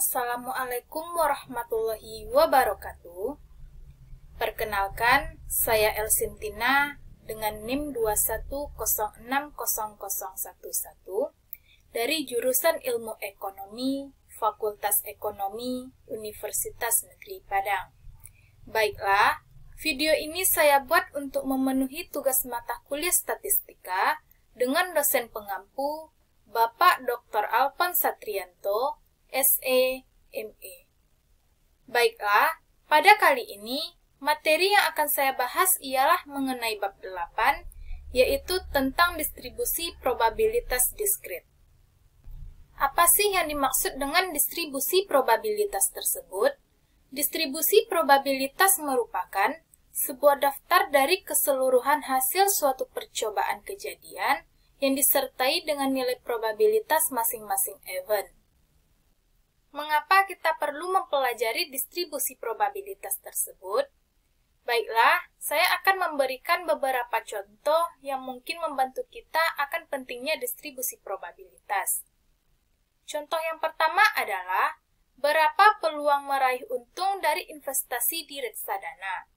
Assalamualaikum warahmatullahi wabarakatuh. Perkenalkan, saya Elsintina dengan NIM 210600011 dari jurusan Ilmu Ekonomi, Fakultas Ekonomi, Universitas Negeri Padang. Baiklah, video ini saya buat untuk memenuhi tugas mata kuliah statistika dengan dosen pengampu Bapak Dr. Alpan Satrianto, SE, ME. Baiklah, pada kali ini, materi yang akan saya bahas ialah mengenai bab 8, yaitu tentang distribusi probabilitas diskrit. Apa sih yang dimaksud dengan distribusi probabilitas tersebut? Distribusi probabilitas merupakan sebuah daftar dari keseluruhan hasil suatu percobaan kejadian yang disertai dengan nilai probabilitas masing-masing event. Mengapa kita perlu mempelajari distribusi probabilitas tersebut? Baiklah, saya akan memberikan beberapa contoh yang mungkin membantu kita akan pentingnya distribusi probabilitas. Contoh yang pertama adalah berapa peluang meraih untung dari investasi di reksadana.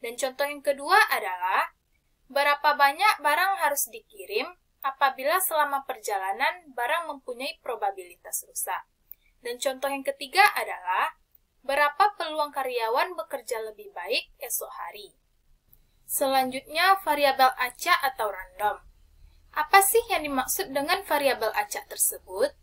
Dan contoh yang kedua adalah berapa banyak barang harus dikirim apabila selama perjalanan barang mempunyai probabilitas rusak. Dan contoh yang ketiga adalah berapa peluang karyawan bekerja lebih baik esok hari. Selanjutnya, variabel acak atau random. Apa sih yang dimaksud dengan variabel acak tersebut?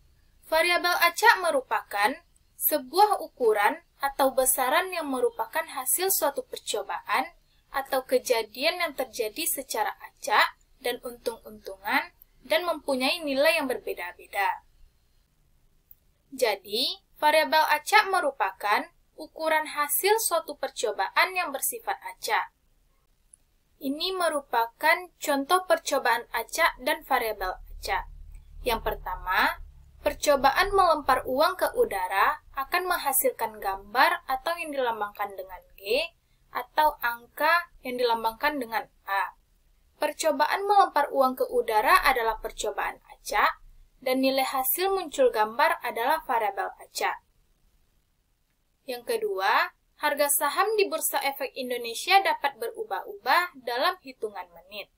Variabel acak merupakan sebuah ukuran atau besaran yang merupakan hasil suatu percobaan atau kejadian yang terjadi secara acak dan untung-untungan dan mempunyai nilai yang berbeda-beda. Jadi, variabel acak merupakan ukuran hasil suatu percobaan yang bersifat acak. Ini merupakan contoh percobaan acak dan variabel acak. Yang pertama, percobaan melempar uang ke udara akan menghasilkan gambar atau yang dilambangkan dengan G atau angka yang dilambangkan dengan A. Percobaan melempar uang ke udara adalah percobaan acak, dan nilai hasil muncul gambar adalah variabel acak. Yang kedua, harga saham di Bursa Efek Indonesia dapat berubah-ubah dalam hitungan menit.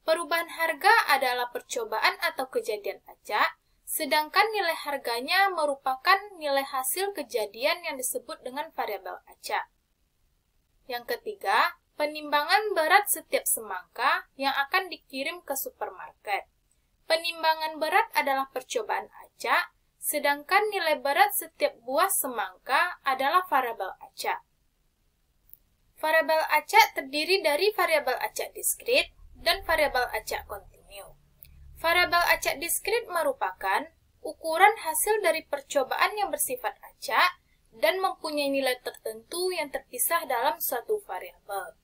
Perubahan harga adalah percobaan atau kejadian acak, sedangkan nilai harganya merupakan nilai hasil kejadian yang disebut dengan variabel acak. Yang ketiga, penimbangan berat setiap semangka yang akan dikirim ke supermarket. Penimbangan berat adalah percobaan acak, sedangkan nilai berat setiap buah semangka adalah variabel acak. Variabel acak terdiri dari variabel acak diskrit dan variabel acak kontinu. Variabel acak diskrit merupakan ukuran hasil dari percobaan yang bersifat acak dan mempunyai nilai tertentu yang terpisah dalam suatu variabel.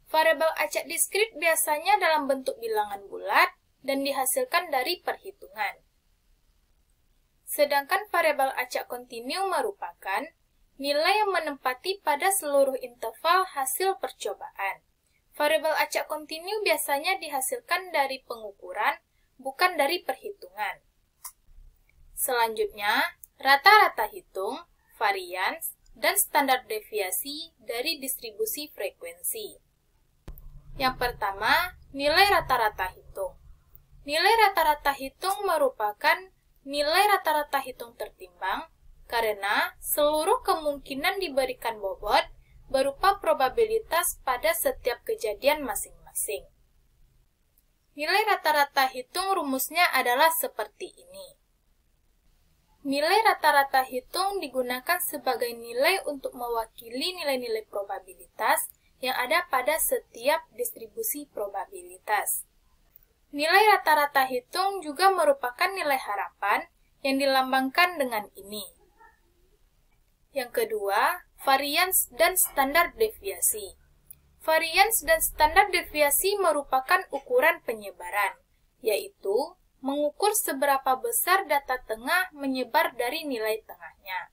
Variabel acak diskrit biasanya dalam bentuk bilangan bulat dan dihasilkan dari perhitungan. Sedangkan variabel acak kontinu merupakan nilai yang menempati pada seluruh interval hasil percobaan. Variabel acak kontinu biasanya dihasilkan dari pengukuran, bukan dari perhitungan. Selanjutnya, rata-rata hitung, varians, dan standar deviasi dari distribusi frekuensi. Yang pertama, nilai rata-rata hitung. Nilai rata-rata hitung merupakan nilai rata-rata hitung tertimbang karena seluruh kemungkinan diberikan bobot berupa probabilitas pada setiap kejadian masing-masing. Nilai rata-rata hitung rumusnya adalah seperti ini. Nilai rata-rata hitung digunakan sebagai nilai untuk mewakili nilai-nilai probabilitas yang ada pada setiap distribusi probabilitas. Nilai rata-rata hitung juga merupakan nilai harapan yang dilambangkan dengan ini. Yang kedua, varians dan standar deviasi. Varians dan standar deviasi merupakan ukuran penyebaran, yaitu mengukur seberapa besar data tengah menyebar dari nilai tengahnya.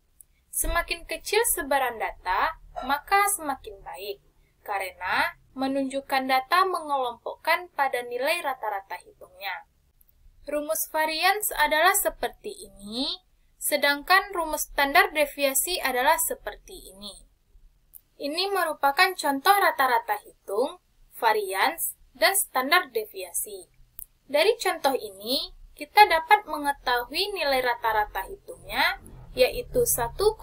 Semakin kecil sebaran data, maka semakin baik, karena menunjukkan data mengelompokkan pada nilai rata-rata hitungnya. Rumus varians adalah seperti ini. Sedangkan rumus standar deviasi adalah seperti ini. Ini merupakan contoh rata-rata hitung, varians, dan standar deviasi. Dari contoh ini, kita dapat mengetahui nilai rata-rata hitungnya, yaitu 1,5,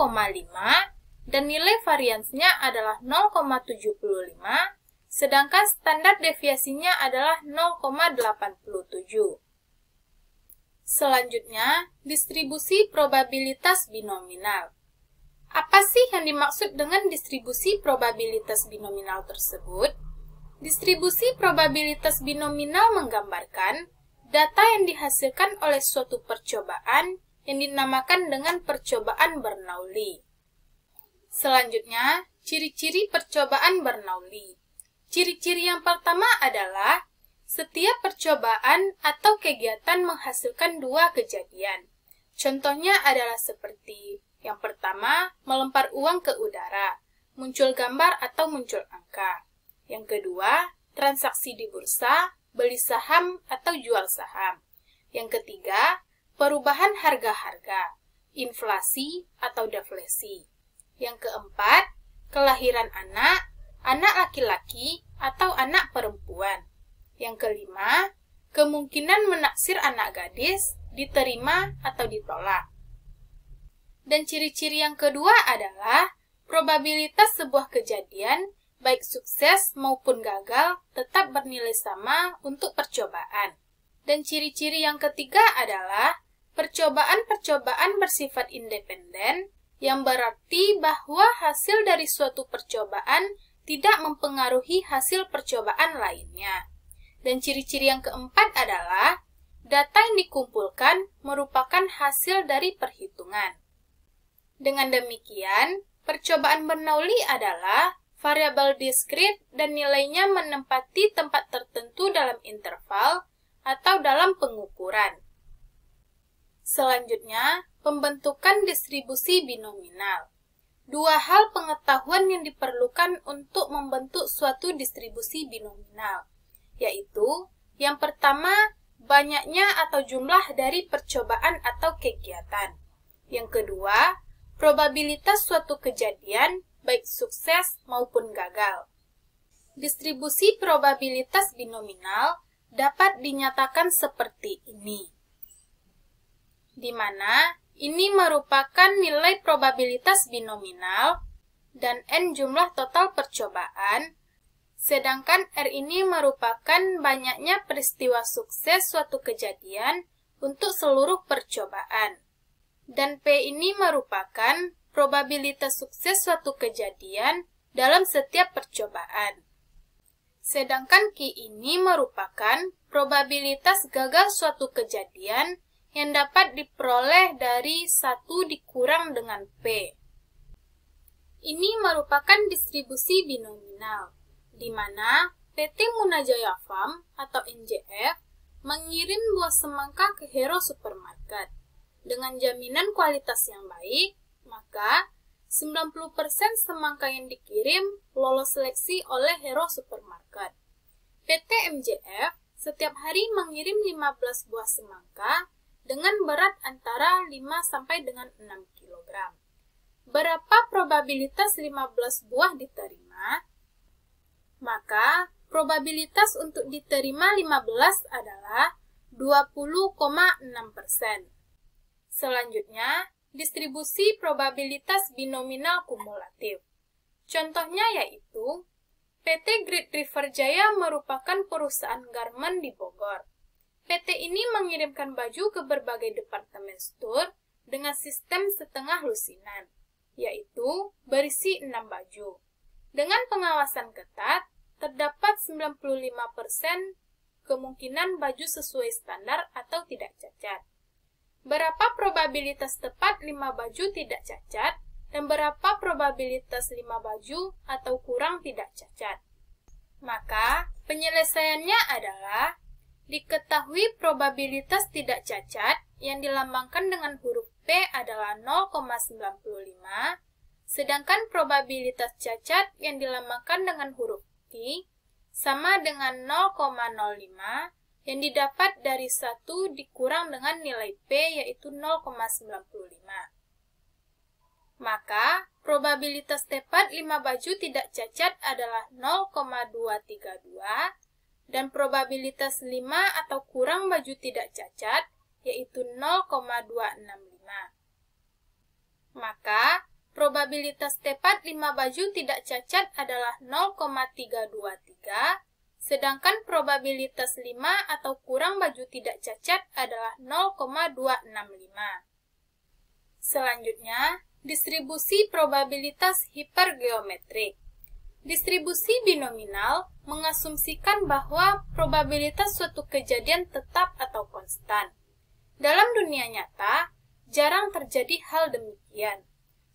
dan nilai variansnya adalah 0,75, sedangkan standar deviasinya adalah 0,87. Selanjutnya, distribusi probabilitas binominal. Apa sih yang dimaksud dengan distribusi probabilitas binominal tersebut? Distribusi probabilitas binominal menggambarkan data yang dihasilkan oleh suatu percobaan yang dinamakan dengan percobaan Bernoulli. Selanjutnya, ciri-ciri percobaan Bernoulli. Ciri-ciri yang pertama adalah setiap percobaan atau kegiatan menghasilkan dua kejadian. Contohnya adalah seperti yang pertama, melempar uang ke udara, muncul gambar atau muncul angka. Yang kedua, transaksi di bursa, beli saham atau jual saham. Yang ketiga, perubahan harga-harga, inflasi atau deflasi. Yang keempat, kelahiran anak, anak laki-laki atau anak perempuan. Yang kelima, kemungkinan menaksir anak gadis, diterima atau ditolak. Dan ciri-ciri yang kedua adalah probabilitas sebuah kejadian, baik sukses maupun gagal, tetap bernilai sama untuk percobaan. Dan ciri-ciri yang ketiga adalah percobaan-percobaan bersifat independen, yang berarti bahwa hasil dari suatu percobaan tidak mempengaruhi hasil percobaan lainnya. Dan ciri-ciri yang keempat adalah data yang dikumpulkan merupakan hasil dari perhitungan. Dengan demikian, percobaan Bernoulli adalah variabel diskrit dan nilainya menempati tempat tertentu dalam interval atau dalam pengukuran. Selanjutnya, pembentukan distribusi binominal. Dua hal pengetahuan yang diperlukan untuk membentuk suatu distribusi binominal, yaitu yang pertama, banyaknya atau jumlah dari percobaan atau kegiatan. Yang kedua, probabilitas suatu kejadian, baik sukses maupun gagal. Distribusi probabilitas binominal dapat dinyatakan seperti ini, di mana ini merupakan nilai probabilitas binominal dan N jumlah total percobaan, sedangkan R ini merupakan banyaknya peristiwa sukses suatu kejadian untuk seluruh percobaan. Dan P ini merupakan probabilitas sukses suatu kejadian dalam setiap percobaan. Sedangkan Q ini merupakan probabilitas gagal suatu kejadian yang dapat diperoleh dari 1 dikurang dengan P. Ini merupakan distribusi binominal, di mana PT Munajaya Farm atau NJF mengirim buah semangka ke Hero Supermarket. Dengan jaminan kualitas yang baik, maka 90% semangka yang dikirim lolos seleksi oleh Hero Supermarket. PT MJF setiap hari mengirim 15 buah semangka dengan berat antara 5 sampai dengan 6 kg. Berapa probabilitas 15 buah diterima? Maka, probabilitas untuk diterima 15 adalah 20,6%. Selanjutnya, distribusi probabilitas binominal kumulatif. Contohnya yaitu, PT Great River Jaya merupakan perusahaan garmen di Bogor. PT ini mengirimkan baju ke berbagai departemen store dengan sistem setengah lusinan, yaitu berisi 6 baju. Dengan pengawasan ketat, terdapat 95% kemungkinan baju sesuai standar atau tidak cacat. Berapa probabilitas tepat 5 baju tidak cacat, dan berapa probabilitas 5 baju atau kurang tidak cacat? Maka, penyelesaiannya adalah diketahui probabilitas tidak cacat yang dilambangkan dengan huruf P adalah 0,95, sedangkan probabilitas cacat yang dilambangkan dengan huruf Q sama dengan 0,05 yang didapat dari 1 dikurang dengan nilai P yaitu 0,95. Maka, probabilitas tepat 5 baju tidak cacat adalah 0,232 dan probabilitas 5 atau kurang baju tidak cacat yaitu 0,265. Maka, probabilitas tepat 5 baju tidak cacat adalah 0,323, sedangkan probabilitas 5 atau kurang baju tidak cacat adalah 0,265. Selanjutnya, distribusi probabilitas hipergeometrik. Distribusi binominal mengasumsikan bahwa probabilitas suatu kejadian tetap atau konstan. Dalam dunia nyata, jarang terjadi hal demikian.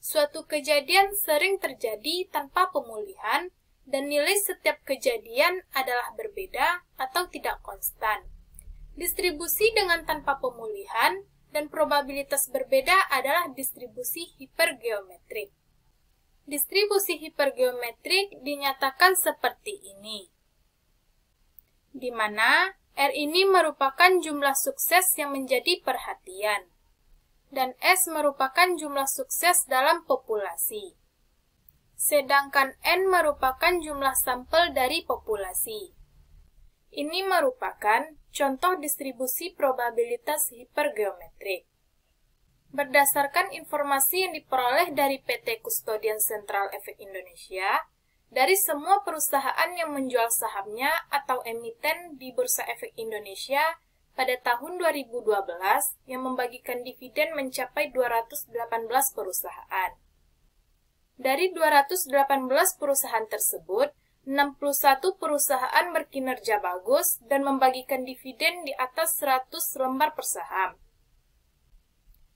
Suatu kejadian sering terjadi tanpa pemulihan, dan nilai setiap kejadian adalah berbeda atau tidak konstan. Distribusi dengan tanpa pemulihan dan probabilitas berbeda adalah distribusi hipergeometrik. Distribusi hipergeometrik dinyatakan seperti ini, di mana R ini merupakan jumlah sukses yang menjadi perhatian, dan S merupakan jumlah sukses dalam populasi, sedangkan N merupakan jumlah sampel dari populasi. Ini merupakan contoh distribusi probabilitas hipergeometrik. Berdasarkan informasi yang diperoleh dari PT Custodian Central Efek Indonesia, dari semua perusahaan yang menjual sahamnya atau emiten di Bursa Efek Indonesia pada tahun 2012 yang membagikan dividen mencapai 218 perusahaan. Dari 218 perusahaan tersebut, 61 perusahaan berkinerja bagus dan membagikan dividen di atas 100 lembar per saham.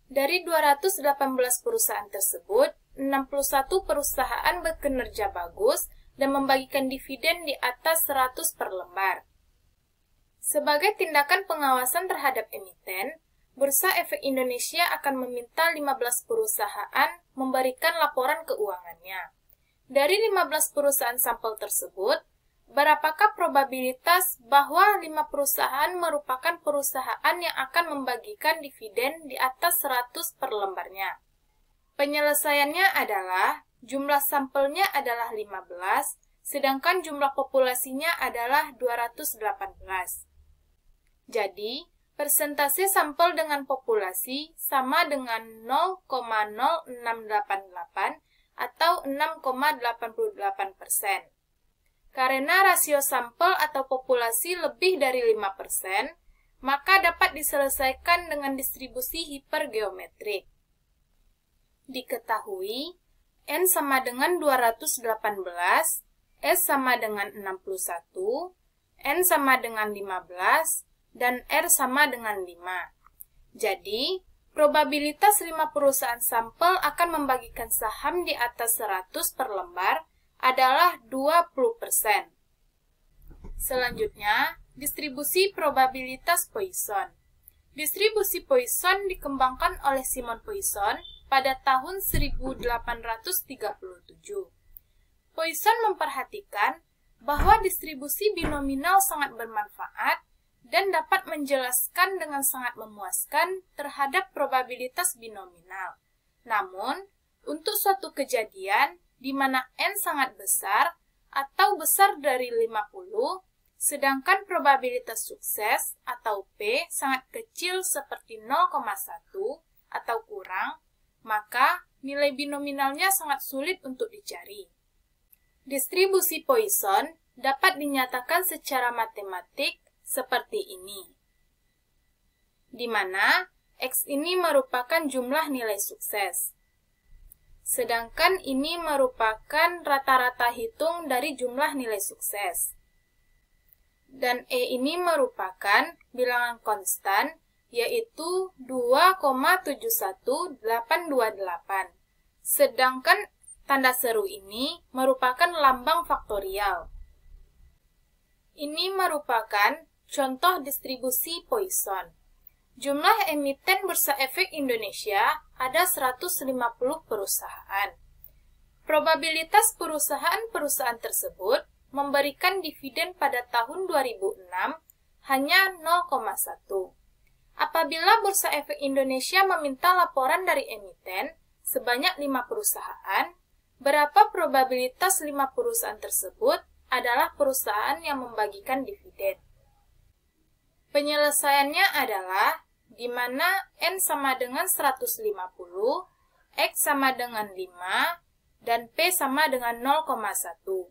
Dari 218 perusahaan tersebut, 61 perusahaan berkinerja bagus dan membagikan dividen di atas 100 per lembar. Sebagai tindakan pengawasan terhadap emiten, Bursa Efek Indonesia akan meminta 15 perusahaan memberikan laporan keuangannya. Dari 15 perusahaan sampel tersebut, berapakah probabilitas bahwa 5 perusahaan merupakan perusahaan yang akan membagikan dividen di atas 100 per lembarnya? Penyelesaiannya adalah jumlah sampelnya adalah 15, sedangkan jumlah populasinya adalah 218. Jadi, persentase sampel dengan populasi sama dengan 0,0688 atau 6,88%. Karena rasio sampel atau populasi lebih dari 5%, maka dapat diselesaikan dengan distribusi hipergeometrik. Diketahui, N sama dengan 218, S sama dengan 61, N sama dengan 15, dan R sama dengan 5. Jadi, probabilitas 5 perusahaan sampel akan membagikan saham di atas 100 per lembar adalah 20%. Selanjutnya, distribusi probabilitas Poisson. Distribusi Poisson dikembangkan oleh Simon Poisson pada tahun 1837. Poisson memperhatikan bahwa distribusi binominal sangat bermanfaat dan dapat menjelaskan dengan sangat memuaskan terhadap probabilitas binominal. Namun, untuk suatu kejadian di mana N sangat besar atau besar dari 50, sedangkan probabilitas sukses atau P sangat kecil seperti 0,1 atau kurang, maka nilai binominalnya sangat sulit untuk dicari. Distribusi Poisson dapat dinyatakan secara matematik seperti ini, di mana X ini merupakan jumlah nilai sukses, sedangkan ini merupakan rata-rata hitung dari jumlah nilai sukses, dan E ini merupakan bilangan konstan, yaitu 2,71828, sedangkan tanda seru ini merupakan lambang faktorial. Ini merupakan contoh distribusi Poisson. Jumlah emiten Bursa Efek Indonesia ada 150 perusahaan. Probabilitas perusahaan-perusahaan tersebut memberikan dividen pada tahun 2006 hanya 0,1. Apabila Bursa Efek Indonesia meminta laporan dari emiten, sebanyak 5 perusahaan, berapa probabilitas 5 perusahaan tersebut adalah perusahaan yang membagikan dividen? Penyelesaiannya adalah di mana N sama dengan 150, X sama dengan 5, dan P sama dengan 0,1.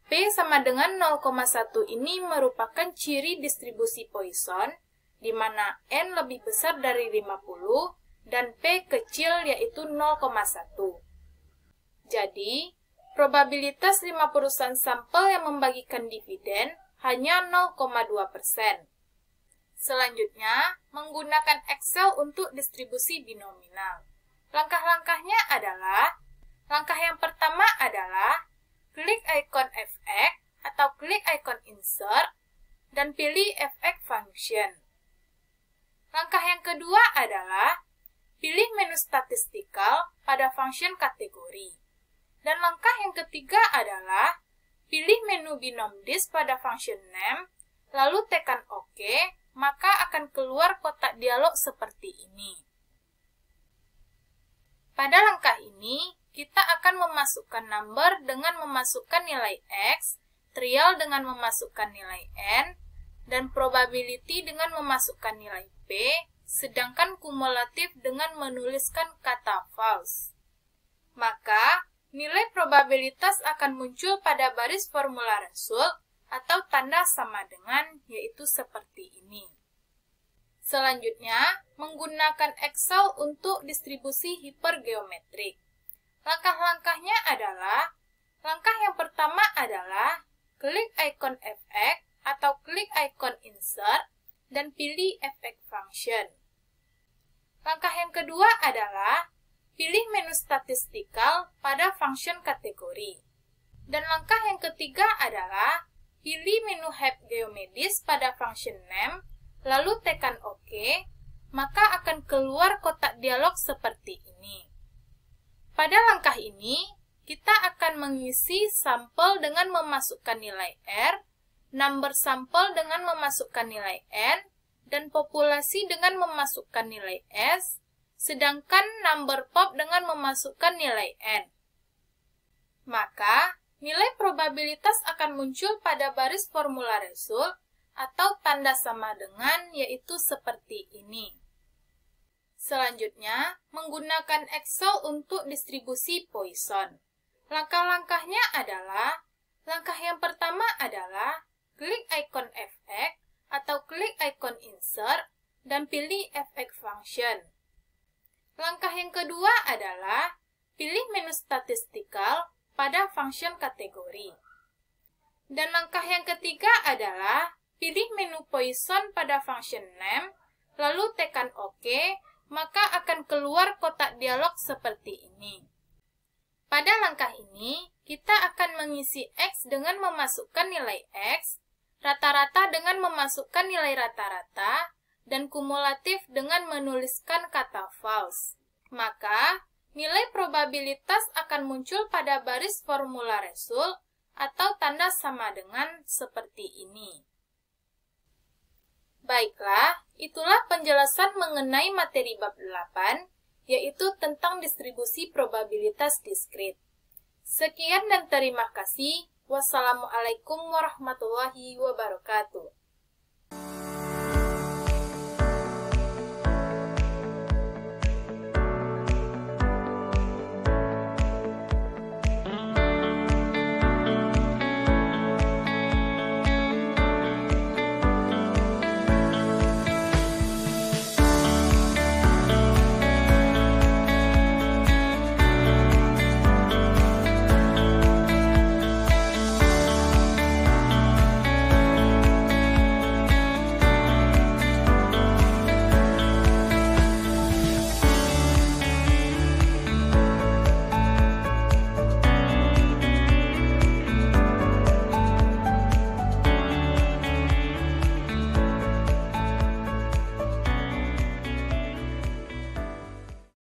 P sama dengan 0,1 ini merupakan ciri distribusi Poisson, di mana N lebih besar dari 50 dan P kecil yaitu 0,1. Jadi, probabilitas 5 perusahaan sampel yang membagikan dividen hanya 0,2%. Selanjutnya, menggunakan Excel untuk distribusi binominal. Langkah-langkahnya adalah, langkah yang pertama adalah klik ikon FX atau klik ikon Insert dan pilih FX Function. Langkah yang kedua adalah pilih menu statistikal pada function kategori. Dan langkah yang ketiga adalah pilih menu binom disk pada function name, lalu tekan OK, maka akan keluar kotak dialog seperti ini. Pada langkah ini, kita akan memasukkan number dengan memasukkan nilai X, trial dengan memasukkan nilai N, dan probability dengan memasukkan nilai P, sedangkan kumulatif dengan menuliskan kata false. Maka, nilai probabilitas akan muncul pada baris formula result atau tanda sama dengan, yaitu seperti ini. Selanjutnya, menggunakan Excel untuk distribusi hipergeometrik. Langkah-langkahnya adalah, langkah yang pertama adalah klik ikon FX atau klik ikon Insert dan pilih FX Function. Langkah yang kedua adalah pilih menu statistikal pada function kategori. Dan langkah yang ketiga adalah pilih menu Help Geomedis pada function name, lalu tekan OK, maka akan keluar kotak dialog seperti ini. Pada langkah ini, kita akan mengisi sampel dengan memasukkan nilai R, number sampel dengan memasukkan nilai N, dan populasi dengan memasukkan nilai S, sedangkan number pop dengan memasukkan nilai N. Maka, nilai probabilitas akan muncul pada baris formula result atau tanda sama dengan, yaitu seperti ini. Selanjutnya, menggunakan Excel untuk distribusi Poisson. Langkah-langkahnya adalah, langkah yang pertama adalah klik ikon FX atau klik ikon Insert dan pilih FX Function. Langkah yang kedua adalah pilih menu statistikal pada function kategori. Dan langkah yang ketiga adalah pilih menu Poisson pada function name, lalu tekan OK, maka akan keluar kotak dialog seperti ini. Pada langkah ini, kita akan mengisi X dengan memasukkan nilai X, rata-rata dengan memasukkan nilai rata-rata, dan kumulatif dengan menuliskan kata false. Maka, nilai probabilitas akan muncul pada baris formula result atau tanda sama dengan seperti ini. Baiklah, itulah penjelasan mengenai materi bab 8, yaitu tentang distribusi probabilitas diskrit. Sekian dan terima kasih. Wassalamualaikum warahmatullahi wabarakatuh.